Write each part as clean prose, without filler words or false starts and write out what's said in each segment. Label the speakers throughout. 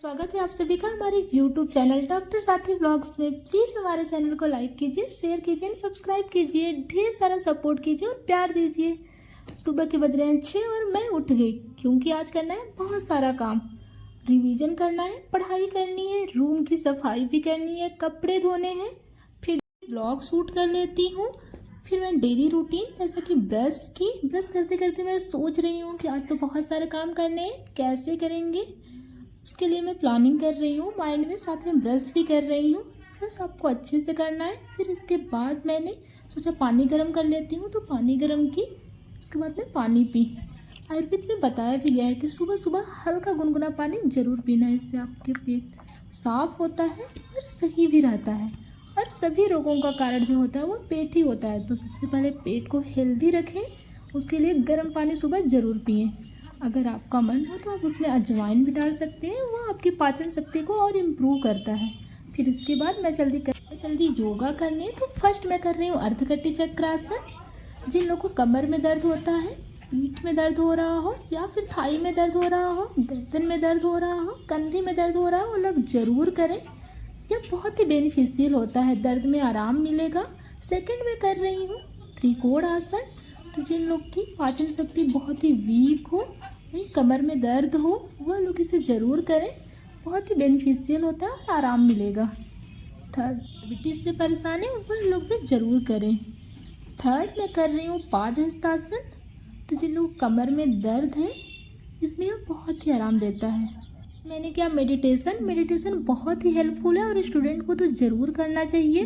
Speaker 1: स्वागत है आप सभी का हमारे YouTube चैनल डॉक्टर साथी व्लॉग्स में। प्लीज़ हमारे चैनल को लाइक कीजिए, शेयर कीजिए, सब्सक्राइब कीजिए, ढेर सारा सपोर्ट कीजिए और प्यार दीजिए। सुबह के बज रहे हैं 6 और मैं उठ गई क्योंकि आज करना है बहुत सारा काम। रिवीजन करना है, पढ़ाई करनी है, रूम की सफाई भी करनी है, कपड़े धोने हैं, फिर ब्लॉग शूट कर लेती हूँ। फिर मैं डेली रूटीन जैसे कि ब्रश करते करते मैं सोच रही हूँ कि आज तो बहुत सारे काम करने हैं, कैसे करेंगे उसके लिए मैं प्लानिंग कर रही हूँ माइंड में, साथ में ब्रश भी कर रही हूँ। ब्रश आपको अच्छे से करना है। फिर इसके बाद मैंने सोचा पानी गर्म कर लेती हूँ, तो पानी गर्म की, उसके बाद मैं पानी पी। आयुर्वेद में बताया भी गया है कि सुबह सुबह हल्का गुनगुना पानी जरूर पीना है, इससे आपके पेट साफ होता है और सही भी रहता है। और सभी रोगों का कारण जो होता है वो पेट ही होता है, तो सबसे पहले पेट को हेल्दी रखें, उसके लिए गर्म पानी सुबह ज़रूर पिएं। अगर आपका मन हो तो आप उसमें अजवाइन भी डाल सकते हैं, वो आपकी पाचन शक्ति को और इम्प्रूव करता है। फिर इसके बाद मैं जल्दी योगा करने, तो फर्स्ट मैं कर रही हूँ अर्धकटी चक्रासन। जिन लोगों को कमर में दर्द होता है, पीठ में दर्द हो रहा हो, या फिर थाई में दर्द हो रहा हो, गर्दन में दर्द हो रहा हो, कंधे में दर्द हो रहा हो, वो लोग ज़रूर करें। यह बहुत ही बेनिफिशियल होता है, दर्द में आराम मिलेगा। सेकंड में कर रही हूँ त्रिकोण आसन। तो जिन लोग की पाचन शक्ति बहुत ही वीक हो, कमर में दर्द हो, वह लोग इसे ज़रूर करें, बहुत ही बेनिफिशियल होता है और आराम मिलेगा। थर्ड, डायबिटीज़ से परेशान है वह लोग भी ज़रूर करें। थर्ड मैं कर रही हूँ पादहस्तासन। तो जिन लोग कमर में दर्द है, इसमें यह बहुत ही आराम देता है। मैंने किया मेडिटेशन बहुत ही हेल्पफुल है और स्टूडेंट को तो ज़रूर करना चाहिए,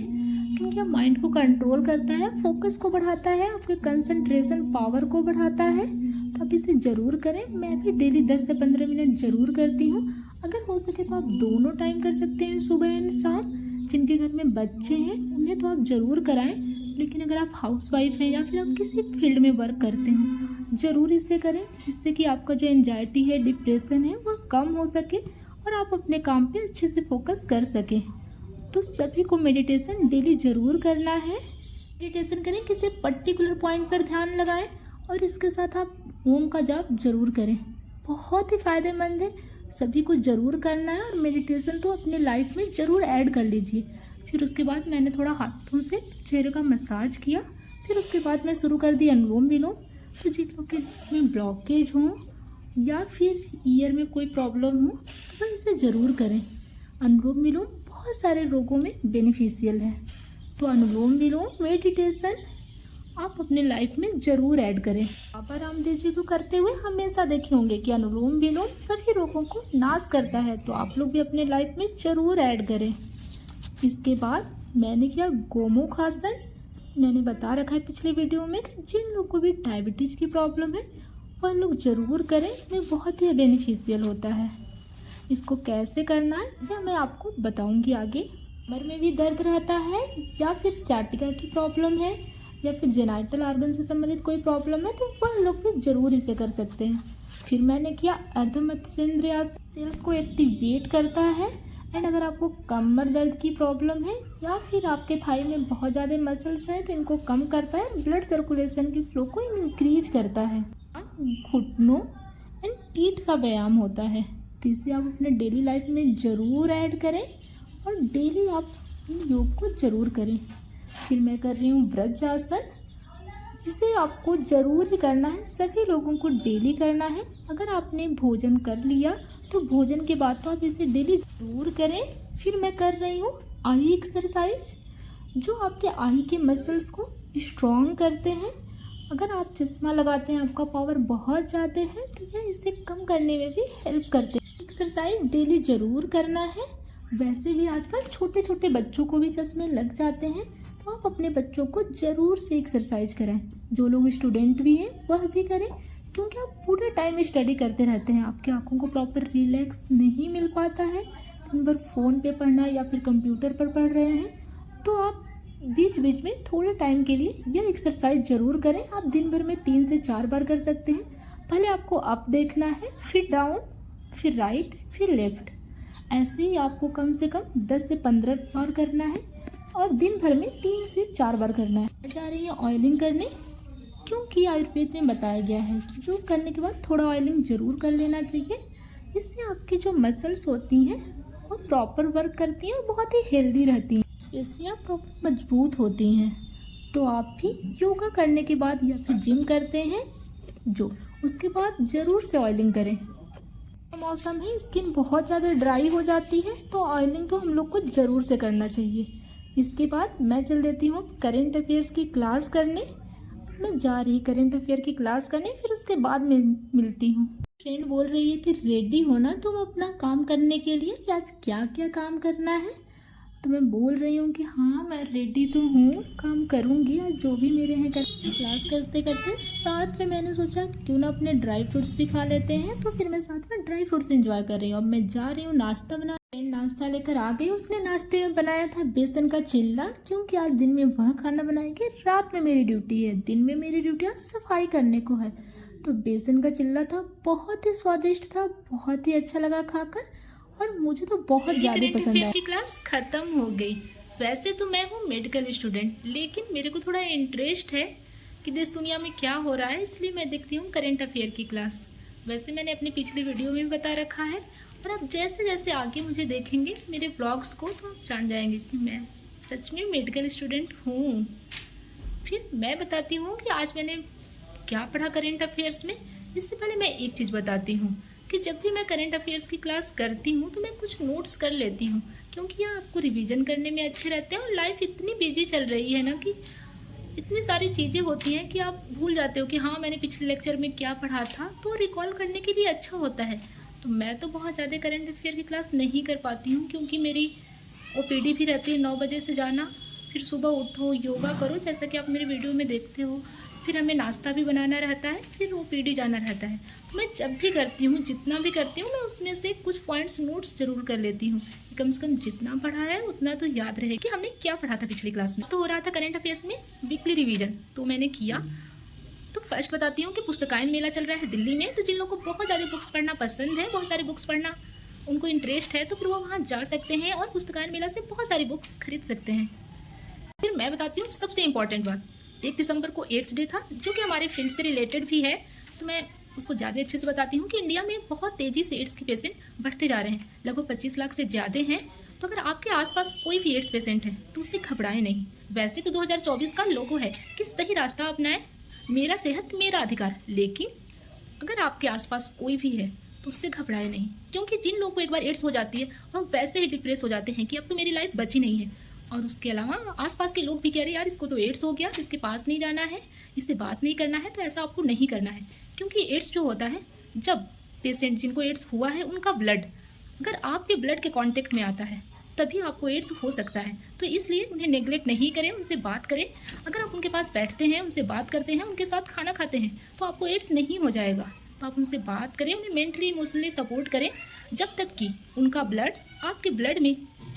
Speaker 1: क्योंकि यह माइंड को कंट्रोल करता है, फोकस को बढ़ाता है, आपके कंसंट्रेशन पावर को बढ़ाता है। तो आप इसे ज़रूर करें। मैं भी डेली 10 से 15 मिनट ज़रूर करती हूँ। अगर हो सके तो आप दोनों टाइम कर सकते हैं, सुबह एंड शाम। जिनके घर में बच्चे हैं उन्हें तो आप ज़रूर कराएं, लेकिन अगर आप हाउसवाइफ हैं या फिर आप किसी फील्ड में वर्क करते हो, ज़रूर इसे करें, जिससे कि आपका जो एंजाइटी है, डिप्रेशन है, वह कम हो सके और आप अपने काम पे अच्छे से फोकस कर सकें। तो सभी को मेडिटेशन डेली ज़रूर करना है। मेडिटेशन करें, किसी पर्टिकुलर पॉइंट पर ध्यान लगाएं और इसके साथ आप ओम का जाप जरूर करें, बहुत ही फ़ायदेमंद है, सभी को ज़रूर करना है। और मेडिटेशन तो अपने लाइफ में ज़रूर ऐड कर लीजिए। फिर उसके बाद मैंने थोड़ा हाथों से चेहरे का मसाज किया। फिर उसके बाद मैं शुरू कर दी अनुलोम विलोम। तो जिन लोग के में ब्लॉकेज हो या फिर ईयर में कोई प्रॉब्लम हो, तो इसे ज़रूर करें। अनुलोम विलोम बहुत सारे रोगों में बेनिफिशियल है, तो अनुलोम विलोम मेडिटेशन आप अपने लाइफ में ज़रूर ऐड करें। बाबा रामदेव जी को करते हुए हमेशा देखे होंगे कि अनुलोम विलोम सभी रोगों को नाश करता है, तो आप लोग भी अपने लाइफ में ज़रूर ऐड करें। इसके बाद मैंने किया गोमुख आसन। मैंने बता रखा है पिछले वीडियो में कि जिन लोगों को भी डायबिटीज़ की प्रॉब्लम है वह लोग ज़रूर करें, इसमें बहुत ही बेनिफिशियल होता है। इसको कैसे करना है यह मैं आपको बताऊंगी आगे। कमर में भी दर्द रहता है या फिर सciatica की प्रॉब्लम है या फिर जेनाइटल ऑर्गन से संबंधित कोई प्रॉब्लम है, तो वह लोग भी ज़रूर इसे कर सकते हैं। फिर मैंने किया अर्धमत्स्येंद्र आसन। सेल्स को एक्टिवेट करता है। एंड अगर आपको कमर दर्द की प्रॉब्लम है या फिर आपके थाई में बहुत ज़्यादा मसल्स हैं, तो इनको कम करता है, ब्लड सर्कुलेशन की फ्लो को इंक्रीज करता है। घुटनों एंड पीठ का व्यायाम होता है, तो इसे आप अपने डेली लाइफ में ज़रूर ऐड करें और डेली आप इन योग को ज़रूर करें। फिर मैं कर रही हूँ वज्रासन, जिसे आपको ज़रूर ही करना है, सभी लोगों को डेली करना है। अगर आपने भोजन कर लिया तो भोजन के बाद तो आप इसे डेली ज़रूर करें। फिर मैं कर रही हूँ आई एक्सरसाइज, जो आपके आई के मसल्स को स्ट्रॉन्ग करते हैं। अगर आप चश्मा लगाते हैं, आपका पावर बहुत ज़्यादा है, तो यह इसे कम करने में भी हेल्प करते हैं। एक्सरसाइज डेली ज़रूर करना है। वैसे भी आजकल छोटे छोटे बच्चों को भी चश्मे लग जाते हैं, तो आप अपने बच्चों को ज़रूर से एक्सरसाइज कराएं। जो लोग स्टूडेंट भी हैं वह भी करें, क्योंकि आप पूरे टाइम स्टडी करते रहते हैं, आपकी आंखों को प्रॉपर रिलैक्स नहीं मिल पाता है। दिन भर फ़ोन पे पढ़ना या फिर कंप्यूटर पर पढ़ रहे हैं, तो आप बीच बीच में थोड़े टाइम के लिए यह एक्सरसाइज ज़रूर करें। आप दिन भर में 3 से 4 बार कर सकते हैं। पहले आपको अप देखना है, फिर डाउन, फिर राइट, फिर लेफ्ट। ऐसे ही आपको कम से कम 10 से 15 बार करना है और दिन भर में 3 से 4 बार करना है। मैं जा रही हूँ ऑयलिंग करने, क्योंकि आयुर्वेद में बताया गया है कि योग करने के बाद थोड़ा ऑयलिंग ज़रूर कर लेना चाहिए, इससे आपकी जो मसल्स होती हैं वो प्रॉपर वर्क करती हैं और बहुत ही हेल्दी रहती हैं, पेशियाँ प्रॉपर मजबूत होती हैं। तो आप भी योगा करने के बाद या फिर जिम करते हैं जो, उसके बाद ज़रूर से ऑयलिंग करें। मौसम है, स्किन बहुत ज़्यादा ड्राई हो जाती है, तो ऑयलिंग तो हम लोग को ज़रूर से करना चाहिए। इसके बाद मैं चल देती हूँ करंट अफेयर्स की क्लास करने। मैं जा रही करंट अफेयर की क्लास करने, फिर उसके बाद मिलती हूँ। फ्रेंड बोल रही है कि रेडी होना तुम अपना काम करने के लिए, कि आज क्या क्या काम करना है। तो मैं बोल रही हूँ कि हाँ मैं रेडी तो हूँ, काम करूँगी आज जो भी मेरे हैं करके। क्लास करते करते साथ में मैंने सोचा क्यों ना अपने ड्राई फ्रूट्स भी खा लेते हैं, तो फिर मैं साथ में ड्राई फ्रूट्स एंजॉय कर रही हूँ। अब मैं जा रही हूँ नाश्ता बना। नाश्ता लेकर आ गई, उसने नाश्ते में बनाया था बेसन का चिल्ला, क्योंकि आज दिन में वह खाना बनाएंगे, रात में मेरी ड्यूटी है। दिन में मेरी ड्यूटी आज सफाई करने को है। तो बेसन का चिल्ला था, बहुत ही स्वादिष्ट था, बहुत ही अच्छा लगा खाकर, और मुझे तो बहुत ज़्यादा पसंद है। की क्लास ख़त्म हो गई। वैसे तो मैं हूँ मेडिकल स्टूडेंट, लेकिन मेरे को थोड़ा इंटरेस्ट है कि देश दुनिया में क्या हो रहा है, इसलिए मैं देखती हूँ करंट अफेयर की क्लास। वैसे मैंने अपनी पिछली वीडियो में भी बता रखा है, और अब जैसे जैसे आगे मुझे देखेंगे मेरे ब्लॉग्स को, तो आप जान जाएंगे कि मैं सच में मेडिकल स्टूडेंट हूँ। फिर मैं बताती हूँ कि आज मैंने क्या पढ़ा करंट अफेयर्स में। इससे पहले मैं एक चीज़ बताती हूँ कि जब भी मैं करंट अफेयर्स की क्लास करती हूँ तो मैं कुछ नोट्स कर लेती हूँ, क्योंकि यह आपको रिवीजन करने में अच्छे रहते हैं। और लाइफ इतनी बिजी चल रही है ना कि इतनी सारी चीज़ें होती हैं कि आप भूल जाते हो कि हाँ मैंने पिछले लेक्चर में क्या पढ़ा था, तो रिकॉल करने के लिए अच्छा होता है। तो मैं तो बहुत ज़्यादा करंट अफेयर की क्लास नहीं कर पाती हूँ, क्योंकि मेरी ओपीडी भी रहती है 9 बजे से जाना, फिर सुबह उठो योगा करो जैसा कि आप मेरे वीडियो में देखते हो, फिर हमें नाश्ता भी बनाना रहता है, फिर ओपीडी जाना रहता है। तो मैं जब भी करती हूँ, जितना भी करती हूँ, मैं उसमें से कुछ पॉइंट्स नोट्स जरूर कर लेती हूँ, कम से कम जितना पढ़ा है उतना तो याद रहे कि हमने क्या पढ़ा था पिछली क्लास में। तो हो रहा था करंट अफेयर्स में वीकली रिवीजन, तो मैंने किया। तो फर्स्ट बताती हूँ कि पुस्तकालय मेला चल रहा है दिल्ली में, तो जिन लोगों को बहुत ज़्यादा बुक्स पढ़ना पसंद है, बहुत सारी बुक्स पढ़ना उनको इंटरेस्ट है, तो फिर वो वहाँ जा सकते हैं और पुस्तकालय मेला से बहुत सारी बुक्स खरीद सकते हैं। फिर मैं बताती हूँ सबसे इम्पॉर्टेंट बात, 1 दिसंबर को एड्स डे था, जो कि हमारे फील्ड से रिलेटेड भी है, तो मैं उसको ज़्यादा अच्छे से बताती हूँ कि इंडिया में बहुत तेज़ी से एड्स के पेशेंट बढ़ते जा रहे हैं, लगभग 25 लाख से ज़्यादा हैं। तो अगर आपके आसपास कोई भी एड्स पेशेंट है तो उससे घबराएं नहीं। वैसे तो 2024 का लोगो है कि सही रास्ता अपनाएं, मेरा सेहत मेरा अधिकार, लेकिन अगर आपके आसपास कोई भी है तो उससे घबराएं नहीं, क्योंकि जिन लोगों को एक बार एड्स हो जाती है वह वैसे ही डिप्रेस हो जाते हैं कि अब तो मेरी लाइफ बची नहीं है। और उसके अलावा आसपास के लोग भी कह रहे हैं यार इसको तो एड्स हो गया, इसके पास नहीं जाना है, इससे बात नहीं करना है। तो ऐसा आपको नहीं करना है, क्योंकि एड्स जो होता है, जब पेशेंट जिनको एड्स हुआ है उनका ब्लड अगर आपके ब्लड के कांटेक्ट में आता है तभी आपको एड्स हो सकता है। तो इसलिए उन्हें नेग्लेक्ट नहीं करें, उनसे बात करें। अगर आप उनके पास बैठते हैं, उनसे बात करते हैं, उनके साथ खाना खाते हैं, तो आपको एड्स नहीं हो जाएगा। तो आप उनसे बात करें, उन्हें मेंटली इमोशनली सपोर्ट करें। जब तक कि उनका ब्लड आपके ब्लड में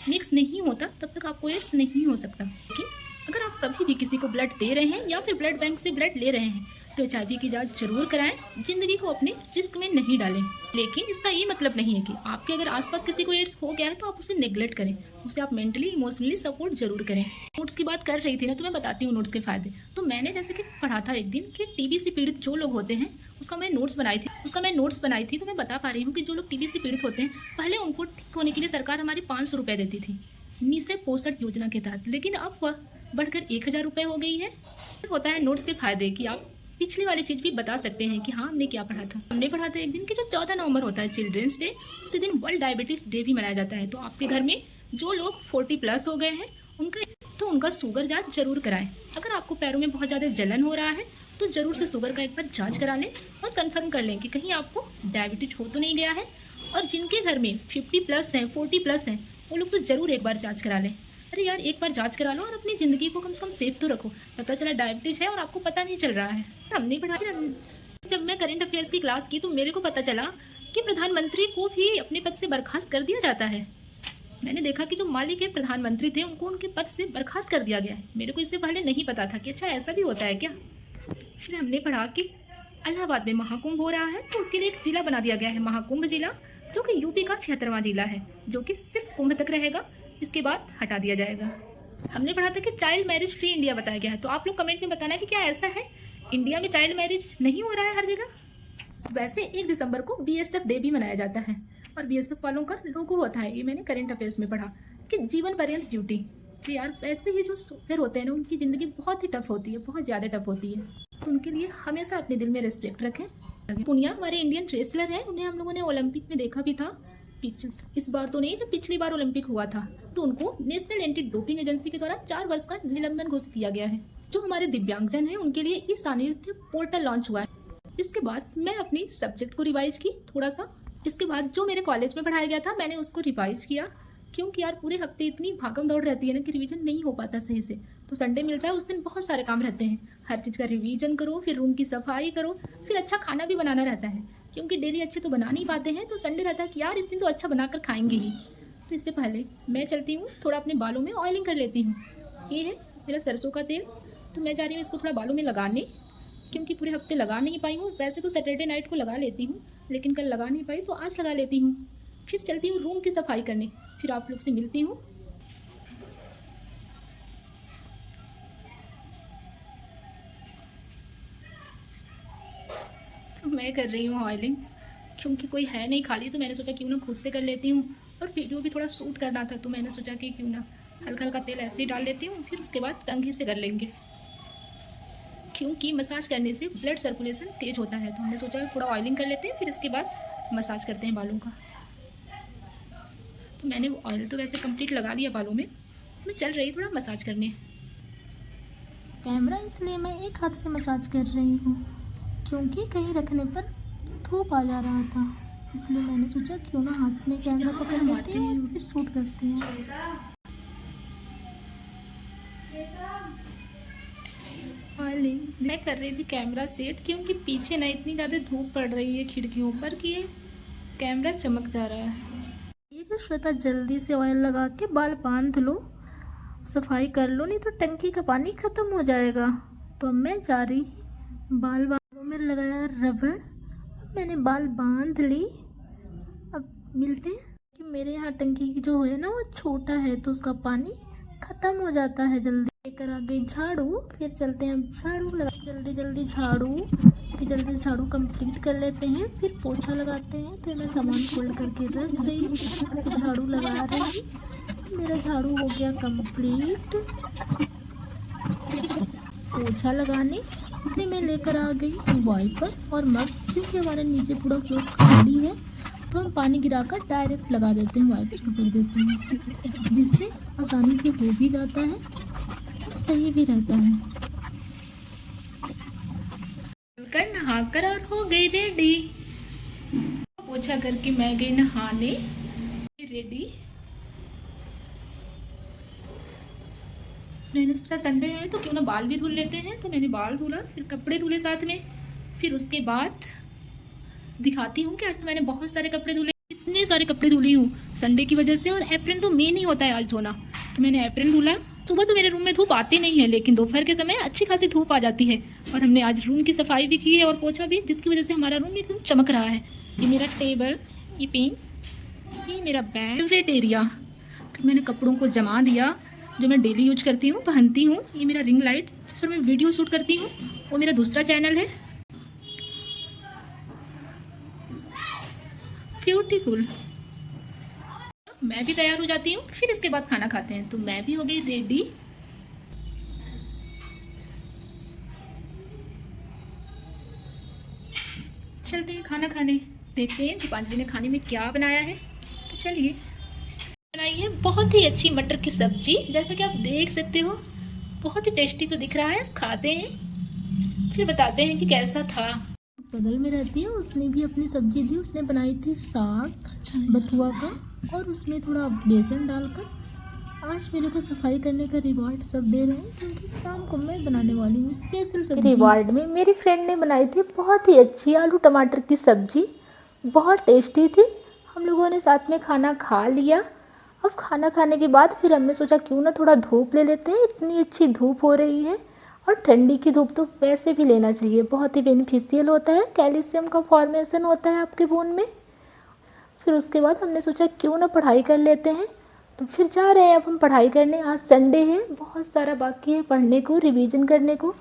Speaker 1: मिक्स नहीं होता तब तक आपको एड्स नहीं हो सकता। लेकिन अगर आप कभी भी किसी को ब्लड दे रहे हैं या फिर ब्लड बैंक से ब्लड ले रहे हैं तो HIV की जांच जरूर कराएं, जिंदगी को अपने रिस्क में नहीं डालें। लेकिन इसका ये मतलब नहीं है कि आपके अगर आसपास किसी को एड्स हो गया है तो आप उसे नेग्लेक्ट करें, उसे आप मेंटली इमोशनली सपोर्ट जरूर करें। नोट्स की बात कर रही थी ना, तो मैं बताती हूँ नोट्स के फायदे। तो मैंने जैसे कि पढ़ा था एक दिन कि टीबी से पीड़ित जो लोग होते हैं उसका मैं नोट्स बनाई थी। तो मैं बता पा रही हूँ कि जो लोग टीबी से पीड़ित होते हैं, पहले उनको ठीक होने के लिए सरकार हमारी 500 रुपये देती थी निःशय पोषण योजना के तहत, लेकिन अब वह बढ़कर 1000 रुपये हो गई है। होता है नोट्स के फायदे कि आप पिछली वाली चीज़ भी बता सकते हैं कि हाँ हमने क्या पढ़ा था। हमने पढ़ा था एक दिन कि जो 14 नवंबर होता है चिल्ड्रंस डे, उसी दिन वर्ल्ड डायबिटीज डे भी मनाया जाता है। तो आपके घर में जो लोग 40+ हो गए हैं उनका शुगर जांच जरूर कराएं। अगर आपको पैरों में बहुत ज़्यादा जलन हो रहा है तो जरूर से शुगर का एक बार जांच करा लें और कंफर्म कर लें कि कहीं आपको डायबिटीज हो तो नहीं गया है। और जिनके घर में 50+ हैं, 40+ हैं, वो लोग तो जरूर एक बार जाँच करा लें। अरे यार एक बार जांच करा लो और अपनी ज़िंदगी को कम से कम सेफ तो रखो। पता चला डायबिटीज है और आपको पता नहीं चल रहा है। हमने पढ़ा, जब मैं करंट अफेयर्स की क्लास की तो मेरे को पता चला कि प्रधानमंत्री को भी अपने पद से बर्खास्त कर दिया जाता है। मैंने देखा कि जो माली के प्रधानमंत्री थे उनको उनके पद से बर्खास्त कर दिया गया है। मेरे को इससे पहले नहीं पता था कि अच्छा ऐसा भी होता है क्या। फिर हमने पढ़ा कि इलाहाबाद में महाकुंभ हो रहा है, तो उसके लिए एक जिला बना दिया गया है महाकुंभ जिला, जो कि यूपी का 76वां जिला है, जो कि सिर्फ कुंभ तक रहेगा, इसके बाद हटा दिया जाएगा। हमने पढ़ा था कि चाइल्ड मैरिज फ्री इंडिया बताया गया है। तो आप लोग कमेंट में बताना कि क्या ऐसा है, इंडिया में चाइल्ड मैरिज नहीं हो रहा है हर जगह। वैसे 1 दिसंबर को BSF डे भी मनाया जाता है। और बीएसएफ वालों का लोगो होता है, ये मैंने करंट अफेयर्स में पढ़ा कि जीवन पर्यंत ड्यूटी। तो यार वैसे ही जो सोल्जर होते हैं ना, उनकी ज़िंदगी बहुत ही टफ होती है, बहुत ज़्यादा टफ होती है। तो उनके लिए हमेशा अपने दिल में रिस्पेक्ट रखें। पुनिया हमारे इंडियन रेसलर हैं, उन्हें हम लोगों ने ओलंपिक में देखा भी था। इस बार तो नहीं, जो पिछली बार ओलंपिक हुआ था, तो उनको नेशनल एंटी डोपिंग एजेंसी के द्वारा 4 वर्ष का निलंबन घोषित किया गया है। जो हमारे दिव्यांगजन हैं उनके लिए ई सानिध्य पोर्टल लॉन्च हुआ है। इसके बाद मैं अपनी सब्जेक्ट को रिवाइज की थोड़ा सा। इसके बाद जो मेरे कॉलेज में पढ़ाया गया था मैंने उसको रिवाइज किया, क्योंकि यार पूरे हफ्ते इतनी भागम दौड़ रहती है ना कि रिवीजन नहीं हो पाता सही से। तो संडे मिलता है, उस दिन बहुत सारे काम रहते हैं, हर चीज़ का रिवीजन करो, फिर रूम की सफाई करो, फिर अच्छा खाना भी बनाना रहता है, क्योंकि डेली अच्छे तो बना नहीं पाते हैं। तो संडे रहता है कि यार इस दिन तो अच्छा बनाकर खाएंगे ही। तो इससे पहले मैं चलती हूँ, थोड़ा अपने बालों में ऑयलिंग कर लेती हूँ। ये है मेरा सरसों का तेल, तो मैं जा रही हूँ इसको थोड़ा बालों में लगाने, क्योंकि पूरे हफ्ते लगा नहीं पाई हूँ। वैसे तो सैटरडे नाइट को लगा लेती हूँ, लेकिन कल लगा नहीं पाई, तो आज लगा लेती हूँ। फिर चलती हूँ रूम की सफाई करने, फिर आप लोग से मिलती हूँ। तो मैं कर रही हूँ ऑयलिंग, क्योंकि कोई है नहीं खाली, तो मैंने सोचा क्यों ना खुद से कर लेती हूँ। और वीडियो भी थोड़ा शूट करना था, तो मैंने सोचा कि क्यों ना हल्का हल्का तेल ऐसे ही डाल लेती हूँ, फिर उसके बाद कंघी से कर लेंगे, क्योंकि मसाज करने से ब्लड सर्कुलेशन तेज होता है। तो हमने सोचा थोड़ा ऑयलिंग कर लेते हैं, फिर इसके बाद मसाज करते हैं बालों का। तो मैंने ऑयल तो वैसे कंप्लीट लगा दिया बालों में, मैं चल रही थोड़ा मसाज करने। कैमरा इसलिए मैं एक हाथ से मसाज कर रही हूँ, क्योंकि कहीं रखने पर धूप आ जा रहा था, इसलिए मैंने सोचा क्यों ना हाथ में कैमरा पकड़ लेते हैं और फिर शूट करते हैं। ऑयलिंग मैं कर रही थी कैमरा सेट, क्योंकि पीछे ना इतनी ज़्यादा धूप पड़ रही है खिड़कियों पर कि ये कैमरा चमक जा रहा है। ये जो श्वेता, जल्दी से ऑयल लगा के बाल बांध लो, सफाई कर लो, नहीं तो टंकी का पानी ख़त्म हो जाएगा। तो अब मैं जा रही, बालों में लगाया रबड़, अब मैंने बाल बांध ली। अब मिलते हैं कि मेरे यहाँ टंकी की जो है ना वो छोटा है, तो उसका पानी ख़त्म हो जाता है जल्दी। लेकर आ गई झाड़ू, फिर चलते हैं अब झाड़ू लगा, जल्दी जल्दी झाड़ू, कि जल्दी झाड़ू कंप्लीट कर लेते हैं, फिर पोछा लगाते हैं। तो मैं सामान फोल्ड करके रख रही हूँ, फिर झाड़ू लगा रही। मेरा झाड़ू हो गया कंप्लीट। पोछा लगाने फिर मैं लेकर आ गई वाइपर और मग, क्योंकि हमारे नीचे पूरा फ्लोर खाली है, तो हम पानी गिराकर डायरेक्ट लगा देते हैं, वाइपर से कर देते हैं, जिससे आसानी से हो भी जाता है, सही भी रहता है। कर नहाकर और हो गई रेडी। पोछा करके मैं गई नहाने, रेडी। मैंने सोचा संडे है तो क्यों ना बाल भी धुल लेते हैं, तो मैंने बाल धुला, फिर कपड़े धुले साथ में। फिर उसके बाद दिखाती हूँ कि आज तो मैंने बहुत सारे कपड़े धुले, इतने सारे कपड़े धुली हूँ संडे की वजह से। और एप्रन तो मेन ही होता है आज धोना, तो मैंने एप्रन धुला। सुबह तो मेरे रूम में धूप आती नहीं है, लेकिन दोपहर के समय अच्छी खासी धूप आ जाती है। और हमने आज रूम की सफाई भी की है और पोछा भी, जिसकी वजह से हमारा रूम एकदम चमक रहा है। ये मेरा टेबल, ये पेन, ये मेरा बेड, फेवरेट एरिया। फिर मैंने कपड़ों को जमा दिया जो मैं डेली यूज करती हूँ, पहनती हूँ। ये मेरा रिंग लाइट जिस पर मैं वीडियो शूट करती हूँ, वो मेरा दूसरा चैनल है, ब्यूटीफुल। मैं भी तैयार हो जाती हूँ, फिर इसके बाद खाना खाते हैं। तो मैं भी हो गई रेडी। चलते हैं खाना खाने, देखते हैं दीपांजलि ने खाने में क्या बनाया है। तो चलिए, बनाई है बहुत ही अच्छी मटर की सब्जी, जैसा कि आप देख सकते हो, बहुत ही टेस्टी तो दिख रहा है। खाते हैं फिर बताते हैं कि कैसा था। बगल में रहती है, उसने भी अपनी सब्जी दी, उसने बनाई थी साग बथुआ का, और उसमें थोड़ा बेसन डालकर। आज मेरे को सफाई करने का रिवार्ड सब दे रहे हैं, क्योंकि शाम को मैं बनाने वाली हूँ स्पेशल सब्जी। रिवार्ड में मेरी फ्रेंड ने बनाई थी बहुत ही अच्छी आलू टमाटर की सब्जी, बहुत टेस्टी थी। हम लोगों ने साथ में खाना खा लिया। अब खाना खाने के बाद फिर हमने सोचा क्यों ना थोड़ा धूप ले लेते हैं, इतनी अच्छी धूप हो रही है। और ठंडी की धूप तो वैसे भी लेना चाहिए, बहुत ही बेनिफिशियल होता है, कैल्शियम का फॉर्मेशन होता है आपके बोन में। फिर उसके बाद हमने सोचा क्यों ना पढ़ाई कर लेते हैं, तो फिर जा रहे हैं अब हम पढ़ाई करने। आज संडे है, बहुत सारा बाकी है पढ़ने को, रिवीजन करने को,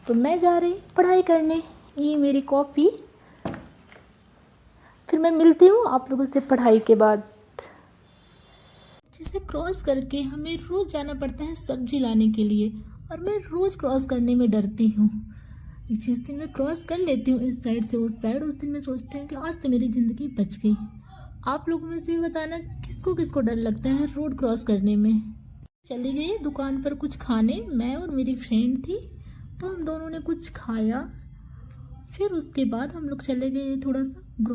Speaker 1: तो मैं जा रही पढ़ाई करने। ये मेरी कॉफ़ी, फिर मैं मिलती हूँ आप लोगों से पढ़ाई के बाद। जिसे क्रॉस करके हमें रोज़ जाना पड़ता है सब्जी लाने के लिए, और मैं रोज़ क्रॉस करने में डरती हूँ। जिस दिन मैं क्रॉस कर लेती हूँ इस साइड से उस साइड, उस दिन मैं सोचती हूँ कि आज तो मेरी ज़िंदगी बच गई। आप लोगों में से भी बताना किसको किसको डर लगता है रोड क्रॉस करने में। चली गई दुकान पर कुछ खाने, मैं और मेरी फ्रेंड थी, तो हम दोनों ने कुछ खाया। फिर उसके बाद हम लोग चले गए थोड़ा सा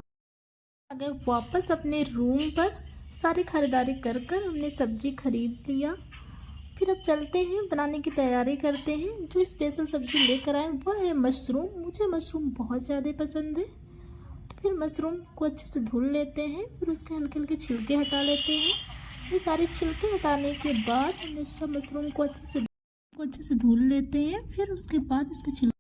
Speaker 1: आ गए वापस अपने रूम पर। सारी खरीदारी कर कर हमने सब्जी खरीद लिया। फिर अब चलते हैं बनाने की तैयारी करते हैं। जो स्पेशल सब्जी लेकर आए वह है मशरूम। मुझे मशरूम बहुत ज़्यादा पसंद है, तो फिर मशरूम को अच्छे से धुल लेते हैं। फिर उसके हल्के हल्के छिलके हटा लेते हैं। फिर सारे छिलके हटाने के बाद हमने सब मशरूम को अच्छे से धुल लेते हैं। फिर उसके बाद इसके छिलके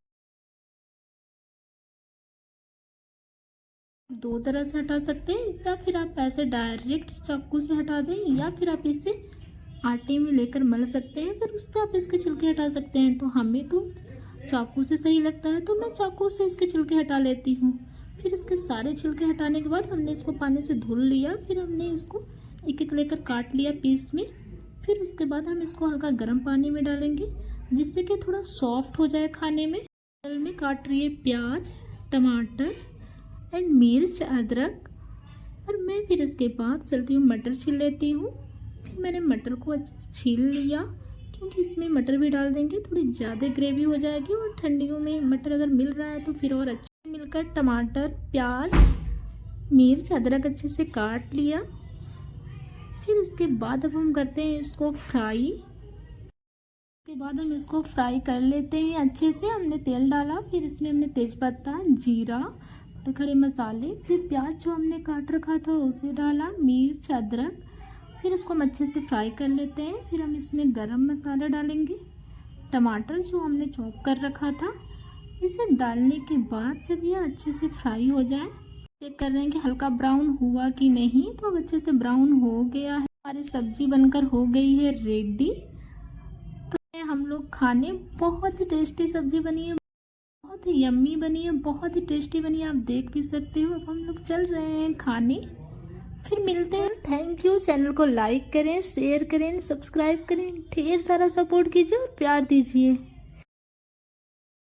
Speaker 1: दो तरह से हटा सकते हैं, या फिर आप ऐसे डायरेक्ट चाकू से हटा दें, या फिर आप इसे आटे में लेकर मल सकते हैं, फिर उससे आप इसके छिलके हटा सकते हैं। तो हमें तो चाकू से सही लगता है, तो मैं चाकू से इसके छिलके हटा लेती हूँ। फिर इसके सारे छिलके हटाने के बाद हमने इसको पानी से धुल लिया। फिर हमने इसको एक एक लेकर काट लिया पीस में। फिर उसके बाद हम इसको हल्का गर्म पानी में डालेंगे, जिससे कि थोड़ा सॉफ्ट हो जाए खाने में। दाल में काट रही है प्याज, टमाटर एंड मिर्च, अदरक, और मैं फिर इसके बाद चलती हूँ मटर छील लेती हूँ। फिर मैंने मटर को अच्छे से छील लिया, क्योंकि इसमें मटर भी डाल देंगे थोड़ी ज़्यादा ग्रेवी हो जाएगी, और ठंडियों में मटर अगर मिल रहा है तो फिर और अच्छा। मिलकर टमाटर, प्याज, मिर्च, अदरक अच्छे से काट लिया। फिर इसके बाद अब हम करते हैं इसको फ्राई। उसके बाद हम इसको फ्राई कर लेते हैं अच्छे से। हमने तेल डाला, फिर इसमें हमने तेज़पत्ता, जीरा, खड़े मसाले, फिर प्याज जो हमने काट रखा था उसे डाला, मिर्च, अदरक। फिर इसको हम अच्छे से फ्राई कर लेते हैं। फिर हम इसमें गरम मसाला डालेंगे, टमाटर जो हमने चॉप कर रखा था, इसे डालने के बाद जब यह अच्छे से फ्राई हो जाए, चेक कर रहे हैं कि हल्का ब्राउन हुआ कि नहीं। तो अब अच्छे से ब्राउन हो गया है, हमारी सब्जी बनकर हो गई है रेडी। तो हम लोग खाने, बहुत ही टेस्टी सब्जी बनी है, बहुत ही यम्मी बनी है, बहुत ही टेस्टी बनी है, आप देख भी सकते हो। अब हम लोग चल रहे हैं खाने, फिर मिलते हैं। Thank you. चैनल को लाइक करें, शेयर करें, सब्सक्राइब करें, ढेर सारा सपोर्ट कीजिए और प्यार दीजिए।